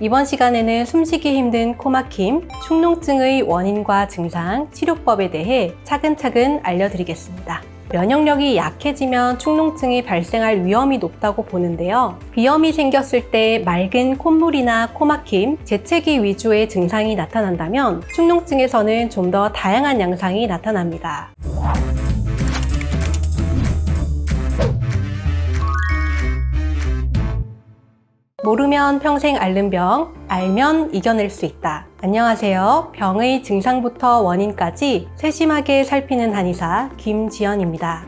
이번 시간에는 숨쉬기 힘든 코막힘, 축농증의 원인과 증상, 치료법에 대해 차근차근 알려드리겠습니다. 면역력이 약해지면 축농증이 발생할 위험이 높다고 보는데요. 비염이 생겼을 때 맑은 콧물이나 코막힘, 재채기 위주의 증상이 나타난다면 축농증에서는 좀 더 다양한 양상이 나타납니다. 모르면 평생 앓는 병, 알면 이겨낼 수 있다. 안녕하세요. 병의 증상부터 원인까지 세심하게 살피는 한의사 김지연입니다.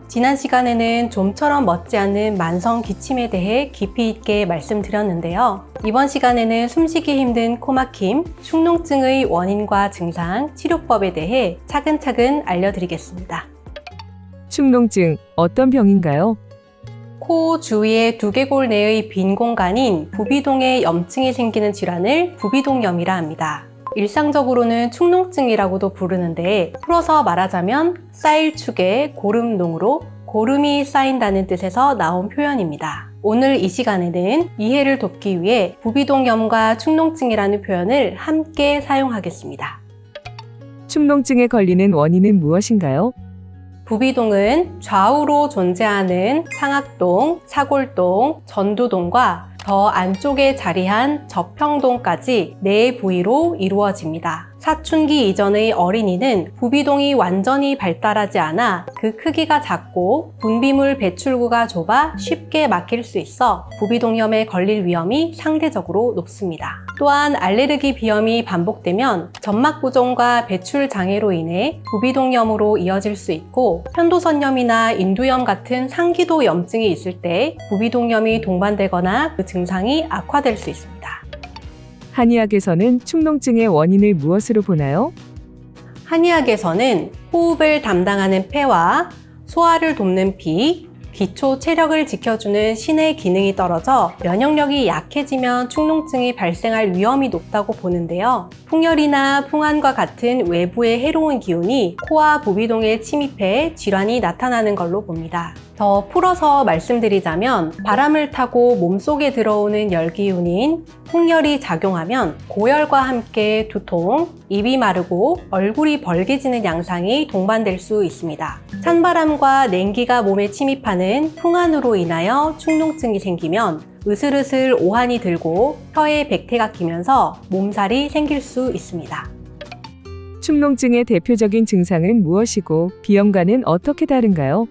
지난 시간에는 좀처럼 멋지 않은 만성 기침에 대해 깊이 있게 말씀드렸는데요. 이번 시간에는 숨쉬기 힘든 코막힘, 축농증의 원인과 증상, 치료법에 대해 차근차근 알려드리겠습니다. 축농증, 어떤 병인가요? 코 주위의 두개골 내의 빈 공간인 부비동에 염증이 생기는 질환을 부비동염이라 합니다. 일상적으로는 축농증이라고도 부르는데 풀어서 말하자면 쌓일 축에 고름농으로 고름이 쌓인다는 뜻에서 나온 표현입니다. 오늘 이 시간에는 이해를 돕기 위해 부비동염과 축농증이라는 표현을 함께 사용하겠습니다. 축농증에 걸리는 원인은 무엇인가요? 부비동은 좌우로 존재하는 상악동, 사골동, 전두동과 더 안쪽에 자리한 저평동까지 4부위로 이루어집니다. 사춘기 이전의 어린이는 부비동이 완전히 발달하지 않아 그 크기가 작고 분비물 배출구가 좁아 쉽게 막힐 수 있어 부비동염에 걸릴 위험이 상대적으로 높습니다. 또한 알레르기 비염이 반복되면 점막부종과 배출 장애로 인해 부비동염으로 이어질 수 있고 편도선염이나 인두염 같은 상기도 염증이 있을 때 부비동염이 동반되거나 그 증상이 악화될 수 있습니다. 한의학에서는 축농증의 원인을 무엇으로 보나요? 한의학에서는 호흡을 담당하는 폐와 소화를 돕는 피, 기초 체력을 지켜주는 신의 기능이 떨어져 면역력이 약해지면 축농증이 발생할 위험이 높다고 보는데요. 풍열이나 풍한과 같은 외부의 해로운 기운이 코와 부비동에 침입해 질환이 나타나는 걸로 봅니다. 더 풀어서 말씀드리자면 바람을 타고 몸속에 들어오는 열기운인 풍열이 작용하면 고열과 함께 두통, 입이 마르고 얼굴이 벌게지는 양상이 동반될 수 있습니다. 찬바람과 냉기가 몸에 침입하는 풍한으로 인하여 축농증이 생기면 으슬으슬 오한이 들고 혀에 백태가 끼면서 몸살이 생길 수 있습니다. 축농증의 대표적인 증상은 무엇이고 비염과는 어떻게 다른가요?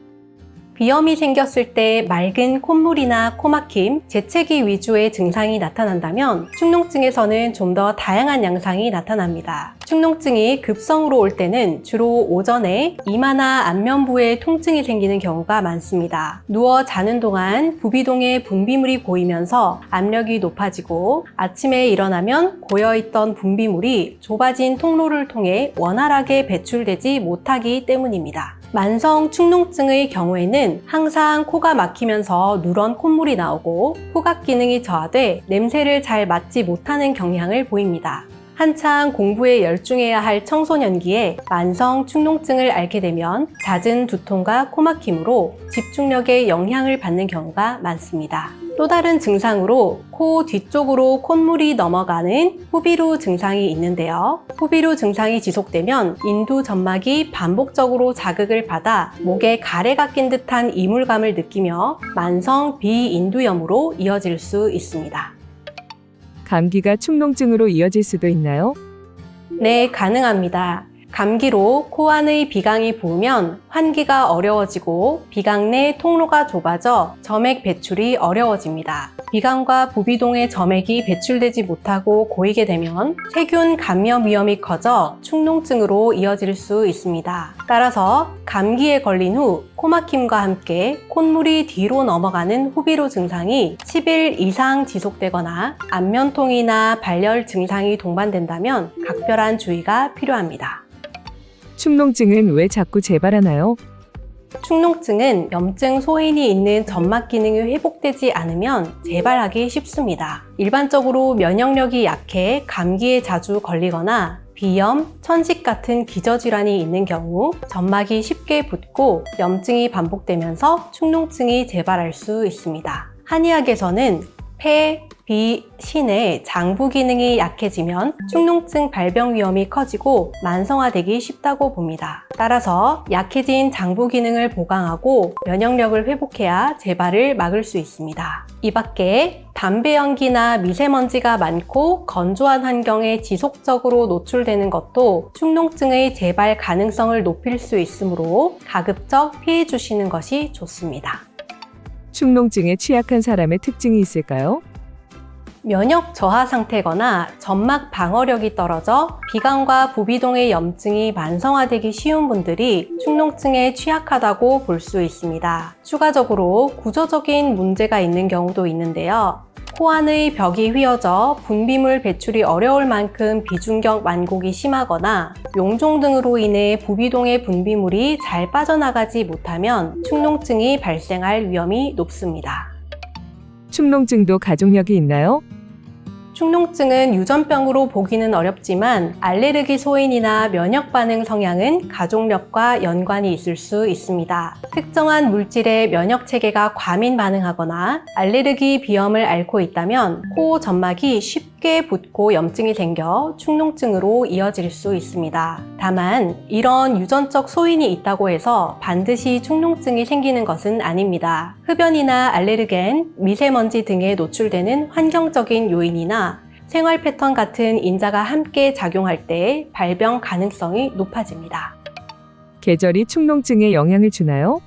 비염이 생겼을 때 맑은 콧물이나 코막힘, 재채기 위주의 증상이 나타난다면 축농증에서는 좀 더 다양한 양상이 나타납니다. 축농증이 급성으로 올 때는 주로 오전에 이마나 안면부에 통증이 생기는 경우가 많습니다. 누워 자는 동안 부비동에 분비물이 고이면서 압력이 높아지고 아침에 일어나면 고여있던 분비물이 좁아진 통로를 통해 원활하게 배출되지 못하기 때문입니다. 만성 축농증의 경우에는 항상 코가 막히면서 누런 콧물이 나오고 후각 기능이 저하돼 냄새를 잘 맡지 못하는 경향을 보입니다. 한창 공부에 열중해야 할 청소년기에 만성 축농증을 앓게 되면 잦은 두통과 코막힘으로 집중력에 영향을 받는 경우가 많습니다. 또 다른 증상으로 코 뒤쪽으로 콧물이 넘어가는 후비루 증상이 있는데요. 후비루 증상이 지속되면 인두 점막이 반복적으로 자극을 받아 목에 가래가 낀 듯한 이물감을 느끼며 만성 비인두염으로 이어질 수 있습니다. 감기가 축농증으로 이어질 수도 있나요? 네, 가능합니다. 감기로 코 안의 비강이 부으면 환기가 어려워지고 비강 내 통로가 좁아져 점액 배출이 어려워집니다. 비강과 부비동의 점액이 배출되지 못하고 고이게 되면 세균 감염 위험이 커져 축농증으로 이어질 수 있습니다. 따라서 감기에 걸린 후 코막힘과 함께 콧물이 뒤로 넘어가는 후비루 증상이 10일 이상 지속되거나 안면통이나 발열 증상이 동반된다면 각별한 주의가 필요합니다. 축농증은 왜 자꾸 재발하나요? 축농증은 염증 소인이 있는 점막 기능이 회복되지 않으면 재발하기 쉽습니다. 일반적으로 면역력이 약해 감기에 자주 걸리거나 비염, 천식 같은 기저질환이 있는 경우 점막이 쉽게 붓고 염증이 반복되면서 축농증이 재발할 수 있습니다. 한의학에서는 폐, 비, 신의 장부 기능이 약해지면 축농증 발병 위험이 커지고 만성화되기 쉽다고 봅니다. 따라서 약해진 장부 기능을 보강하고 면역력을 회복해야 재발을 막을 수 있습니다. 이 밖에 담배 연기나 미세먼지가 많고 건조한 환경에 지속적으로 노출되는 것도 축농증의 재발 가능성을 높일 수 있으므로 가급적 피해 주시는 것이 좋습니다. 축농증에 취약한 사람의 특징이 있을까요? 면역 저하 상태거나 점막 방어력이 떨어져 비강과 부비동의 염증이 만성화되기 쉬운 분들이 축농증에 취약하다고 볼 수 있습니다. 추가적으로 구조적인 문제가 있는 경우도 있는데요. 코 안의 벽이 휘어져 분비물 배출이 어려울 만큼 비중격 완곡이 심하거나 용종 등으로 인해 부비동의 분비물이 잘 빠져나가지 못하면 축농증이 발생할 위험이 높습니다. 축농증도 가족력이 있나요? 축농증은 유전병으로 보기는 어렵지만 알레르기 소인이나 면역 반응 성향은 가족력과 연관이 있을 수 있습니다. 특정한 물질에 면역 체계가 과민 반응하거나 알레르기 비염을 앓고 있다면 코 점막이 쉽게 붓고 염증이 생겨 축농증으로 이어질 수 있습니다. 다만 이런 유전적 소인이 있다고 해서 반드시 축농증이 생기는 것은 아닙니다. 흡연이나 알레르겐, 미세먼지 등에 노출되는 환경적인 요인이나 생활 패턴 같은 인자가 함께 작용할 때 발병 가능성이 높아집니다. 계절이 축농증에 영향을 주나요?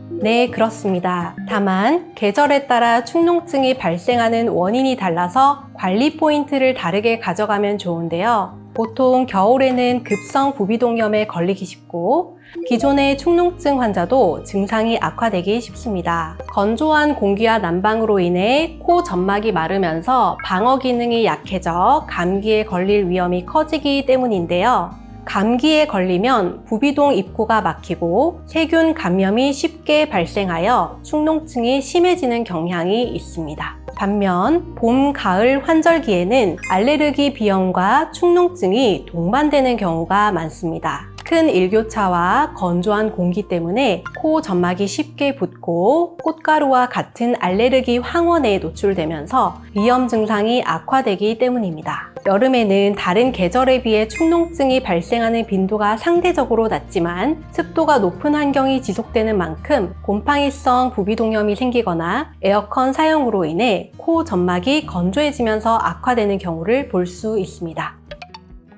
네, 그렇습니다. 다만 계절에 따라 축농증이 발생하는 원인이 달라서 관리 포인트를 다르게 가져가면 좋은데요. 보통 겨울에는 급성 부비동염에 걸리기 쉽고 기존의 축농증 환자도 증상이 악화되기 쉽습니다. 건조한 공기와 난방으로 인해 코 점막이 마르면서 방어 기능이 약해져 감기에 걸릴 위험이 커지기 때문인데요. 감기에 걸리면 부비동 입구가 막히고 세균 감염이 쉽게 발생하여 축농증이 심해지는 경향이 있습니다. 반면 봄, 가을 환절기에는 알레르기 비염과 축농증이 동반되는 경우가 많습니다. 큰 일교차와 건조한 공기 때문에 코 점막이 쉽게 붓고 꽃가루와 같은 알레르기 황원에 노출되면서 비염 증상이 악화되기 때문입니다. 여름에는 다른 계절에 비해 축농증이 발생하는 빈도가 상대적으로 낮지만 습도가 높은 환경이 지속되는 만큼 곰팡이성 부비동염이 생기거나 에어컨 사용으로 인해 코 점막이 건조해지면서 악화되는 경우를 볼 수 있습니다.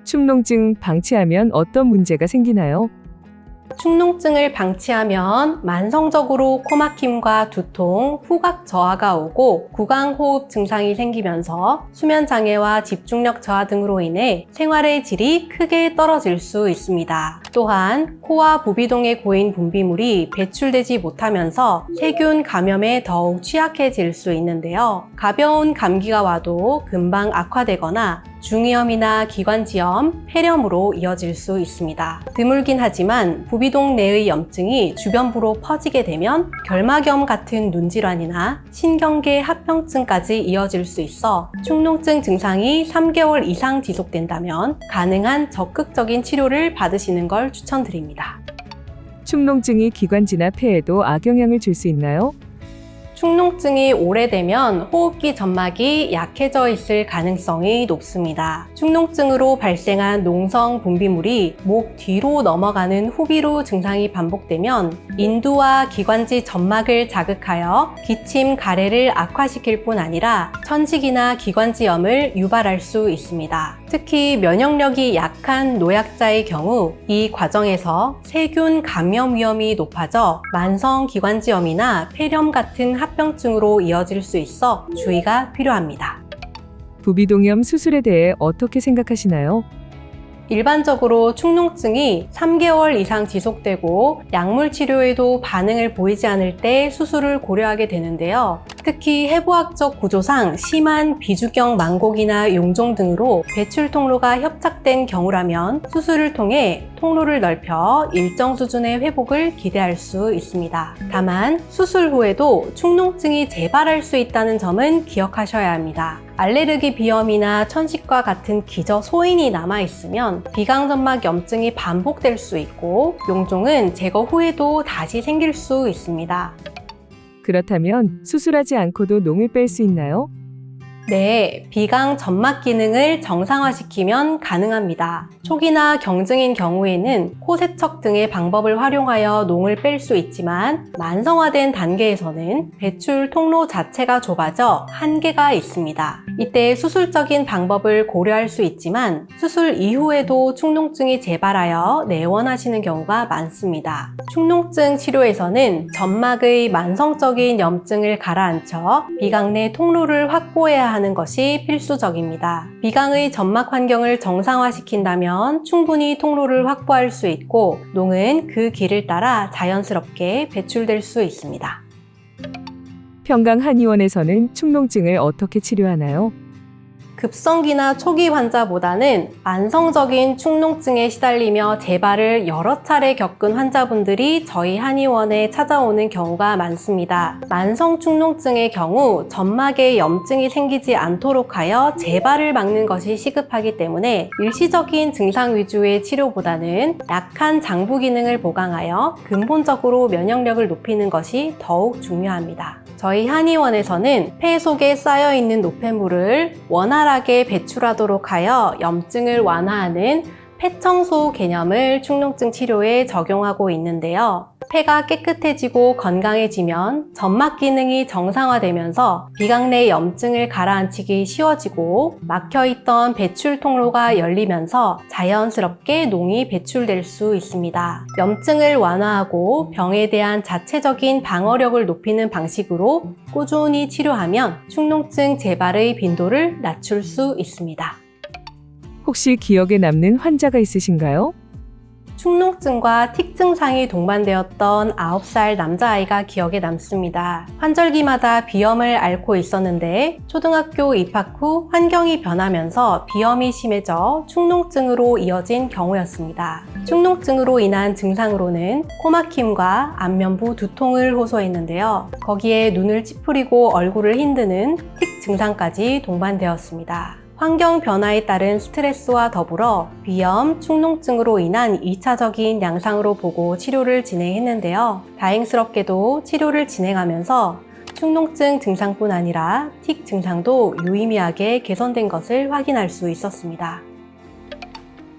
축농증 방치하면 어떤 문제가 생기나요? 축농증을 방치하면 만성적으로 코막힘과 두통, 후각 저하가 오고 구강호흡 증상이 생기면서 수면장애와 집중력 저하 등으로 인해 생활의 질이 크게 떨어질 수 있습니다. 또한 코와 부비동에 고인 분비물이 배출되지 못하면서 세균 감염에 더욱 취약해질 수 있는데요. 가벼운 감기가 와도 금방 악화되거나 중이염이나 기관지염, 폐렴으로 이어질 수 있습니다. 드물긴 하지만 부비동 내의 염증이 주변부로 퍼지게 되면 결막염 같은 눈질환이나 신경계 합병증까지 이어질 수 있어 축농증 증상이 3개월 이상 지속된다면 가능한 적극적인 치료를 받으시는 걸 추천드립니다. 축농증이 기관지나 폐에도 악영향을 줄 수 있나요? 축농증이 오래되면 호흡기 점막이 약해져 있을 가능성이 높습니다. 축농증으로 발생한 농성 분비물이 목 뒤로 넘어가는 후비로 증상이 반복되면 인두와 기관지 점막을 자극하여 기침, 가래를 악화시킬 뿐 아니라 천식이나 기관지염을 유발할 수 있습니다. 특히 면역력이 약한 노약자의 경우 이 과정에서 세균 감염 위험이 높아져 만성 기관지염이나 폐렴 같은 합병증으로 이어질 수 있어 주의가 필요합니다. 부비동염 수술에 대해 어떻게 생각하시나요? 일반적으로 축농증이 3개월 이상 지속되고 약물 치료에도 반응을 보이지 않을 때 수술을 고려하게 되는데요. 특히 해부학적 구조상 심한 비주경 망곡이나 용종 등으로 배출 통로가 협착된 경우라면 수술을 통해 통로를 넓혀 일정 수준의 회복을 기대할 수 있습니다. 다만 수술 후에도 축농증이 재발할 수 있다는 점은 기억하셔야 합니다. 알레르기 비염이나 천식과 같은 기저 소인이 남아있으면 비강점막 염증이 반복될 수 있고 용종은 제거 후에도 다시 생길 수 있습니다. 그렇다면 수술하지 않고도 농을 뺄 수 있나요? 네, 비강 점막 기능을 정상화시키면 가능합니다. 초기나 경증인 경우에는 코 세척 등의 방법을 활용하여 농을 뺄 수 있지만 만성화된 단계에서는 배출 통로 자체가 좁아져 한계가 있습니다. 이때 수술적인 방법을 고려할 수 있지만 수술 이후에도 축농증이 재발하여 내원하시는 경우가 많습니다. 축농증 치료에서는 점막의 만성적인 염증을 가라앉혀 비강 내 통로를 확보해야 하는 것이 필수적입니다. 비강의 점막 환경을 정상화시킨다면 충분히 통로를 확보할 수 있고 농은 그 길을 따라 자연스럽게 배출될 수 있습니다. 평강 한의원에서는 축농증을 어떻게 치료하나요? 급성기나 초기 환자보다는 만성적인 축농증에 시달리며 재발을 여러 차례 겪은 환자분들이 저희 한의원에 찾아오는 경우가 많습니다. 만성 축농증의 경우 점막에 염증이 생기지 않도록 하여 재발을 막는 것이 시급하기 때문에 일시적인 증상 위주의 치료보다는 약한 장부 기능을 보강하여 근본적으로 면역력을 높이는 것이 더욱 중요합니다. 저희 한의원에서는 폐 속에 쌓여있는 노폐물을 원활하게 배출하도록 하여 염증을 완화하는 폐청소 개념을 축농증 치료에 적용하고 있는데요. 폐가 깨끗해지고 건강해지면 점막 기능이 정상화되면서 비강 내 염증을 가라앉히기 쉬워지고 막혀있던 배출 통로가 열리면서 자연스럽게 농이 배출될 수 있습니다. 염증을 완화하고 병에 대한 자체적인 방어력을 높이는 방식으로 꾸준히 치료하면 축농증 재발의 빈도를 낮출 수 있습니다. 혹시 기억에 남는 환자가 있으신가요? 축농증과 틱 증상이 동반되었던 9살 남자아이가 기억에 남습니다. 환절기마다 비염을 앓고 있었는데 초등학교 입학 후 환경이 변하면서 비염이 심해져 축농증으로 이어진 경우였습니다. 축농증으로 인한 증상으로는 코막힘과 안면부 두통을 호소했는데요. 거기에 눈을 찌푸리고 얼굴을 힘드는 틱 증상까지 동반되었습니다. 환경 변화에 따른 스트레스와 더불어 비염, 축농증으로 인한 2차적인 양상으로 보고 치료를 진행했는데요. 다행스럽게도 치료를 진행하면서 축농증 증상뿐 아니라 틱 증상도 유의미하게 개선된 것을 확인할 수 있었습니다.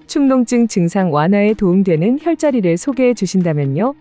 축농증 증상 완화에 도움되는 혈자리를 소개해 주신다면요?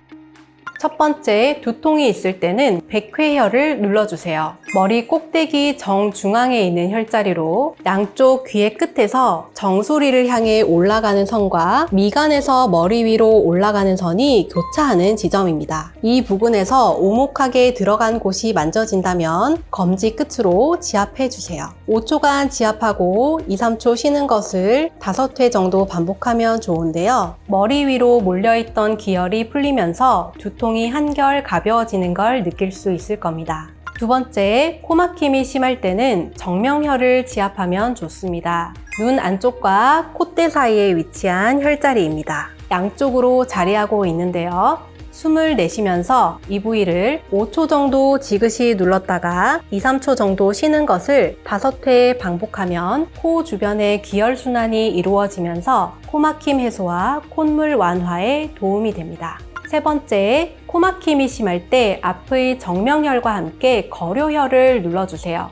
첫 번째, 두통이 있을 때는 백회혈을 눌러주세요. 머리 꼭대기 정중앙에 있는 혈자리로 양쪽 귀의 끝에서 정수리를 향해 올라가는 선과 미간에서 머리 위로 올라가는 선이 교차하는 지점입니다. 이 부분에서 오목하게 들어간 곳이 만져진다면 검지 끝으로 지압해주세요. 5초간 지압하고 2, 3초 쉬는 것을 5회 정도 반복하면 좋은데요. 머리 위로 몰려있던 기혈이 풀리면서 두통이 한결 가벼워지는 걸 느낄 수 있을 겁니다. 두 번째, 코막힘이 심할 때는 정명혈을 지압하면 좋습니다. 눈 안쪽과 콧대 사이에 위치한 혈자리입니다. 양쪽으로 자리하고 있는데요. 숨을 내쉬면서 이 부위를 5초 정도 지그시 눌렀다가 2, 3초 정도 쉬는 것을 5회 반복하면 코 주변의 기혈순환이 이루어지면서 코막힘 해소와 콧물 완화에 도움이 됩니다. 세 번째, 코막힘이 심할 때 앞의 정명혈과 함께 거료혈을 눌러주세요.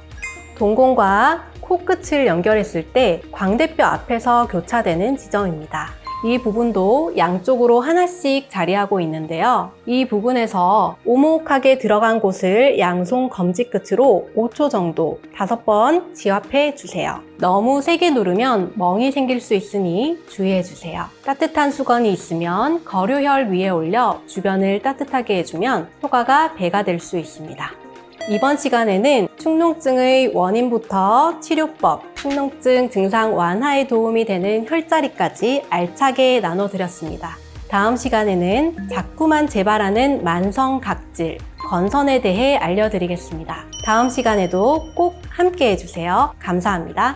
동공과 코끝을 연결했을 때 광대뼈 앞에서 교차되는 지점입니다. 이 부분도 양쪽으로 하나씩 자리하고 있는데요. 이 부분에서 오목하게 들어간 곳을 양손 검지 끝으로 5초 정도 5번 지압해 주세요. 너무 세게 누르면 멍이 생길 수 있으니 주의해 주세요. 따뜻한 수건이 있으면 거류혈 위에 올려 주변을 따뜻하게 해주면 효과가 배가 될 수 있습니다. 이번 시간에는 축농증의 원인부터 치료법, 축농증 증상 완화에 도움이 되는 혈자리까지 알차게 나눠드렸습니다. 다음 시간에는 자꾸만 재발하는 만성 각질, 건선에 대해 알려드리겠습니다. 다음 시간에도 꼭 함께 해주세요. 감사합니다.